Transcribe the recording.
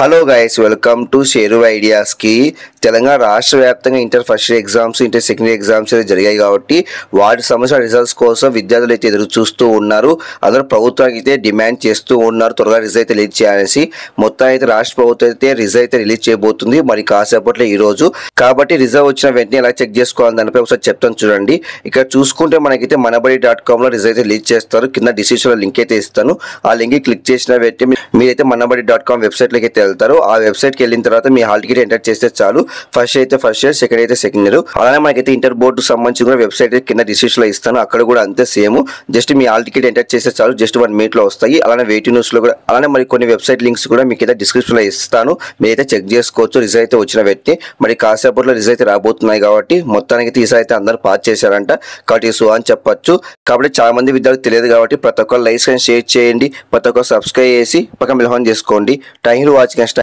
Hello guys, welcome to Sheru ఐడియాస్కి. తెలంగాణ రాష్ట్ర వ్యాప్తంగా inter first year exams, inter second year exams అయితే జరిగాయి కాబట్టి వాటి సంబంధించిన రిజల్ట్స్ కోసం విద్యార్థులు అయితే ఎదురు చూస్తూ ఉన్నారు. అందరూ ప్రభుత్వానికి అయితే డిమాండ్ చేస్తూ ఉన్నారు త్వరగా రిజల్ట్ అయితే రిలీజ్ చేయాలనేసి. మొత్తం అయితే రాష్ట్ర ప్రభుత్వం అయితే రిజల్ట్ అయితే రిలీజ్ చేయబోతుంది మరి కాసేపట్లో ఈ రోజు. కాబట్టి రిజల్ట్ వచ్చిన వెంటనే ఎలా చెక్ చేసుకోవాలని దానిపై ఒకసారి చెప్తాను చూడండి. ఇక్కడ చూసుకుంటే మనకైతే మనబడి.com లో రిజల్ట్ అయితే రిలీజ్ చేస్తారు. కింద డిస్క్రిప్షన్ లో లింక్ అయితే ఇస్తాను. ఆ లింక్ క్లిక్ చేసిన వెంటనే మీరైతే మనబడి.com వెబ్సైట్ లోకి అయితే వెళ్తారు. ఆ వెబ్సైట్ కి వెళ్ళిన తర్వాత మీ హాల్ టికెట్ ఎంటర్ చేస్తే చాలు. ఫస్ట్ అయితే ఫస్ట్ ఇయర్, సెకండ్ అయితే సెకండ్ ఇయర్. అలానే మనకైతే ఇంటర్ బోర్డు సంబంధించి కూడా వెబ్సైట్ కింద డిస్క్రిప్షన్ లో ఇస్తాను. అక్కడ కూడా అంతే సేమ్. జస్ట్ మీ హాల్ టికెట్ ఎంటర్ చేస్తే చాలు. జస్ట్ 1 minute లో వస్తాయి. అలానే వెయిటింగ్ న్యూస్ లో కూడా, అలానే మరి కొన్ని వెబ్సైట్ లింక్స్ కూడా మీకు అయితే డిస్క్రిప్షన్ లో ఇస్తాను. మీరైతే చెక్ చేసుకోవచ్చు. రిజల్ట్ అయితే వచ్చిన వ్యక్తి మరి కాసేపట్లో రిజల్ట్ అయితే రాబోతున్నాయి కాబట్టి మొత్తానికి ఈసారి అయితే అందరూ పాస్ చేశారంట. కాబట్టి సో అని చెప్పొచ్చు. కాబట్టి చాలా మంది విద్యార్థులు తెలియదు కాబట్టి ప్రతి ఒక్కరు లైక్ అండ్ షేర్ చేయండి. ప్రతి ఒక్కరు సబ్స్క్రైబ్ చేసి పక్కన బెల్ ఆన్ చేసుకోండి. Thank you for watching.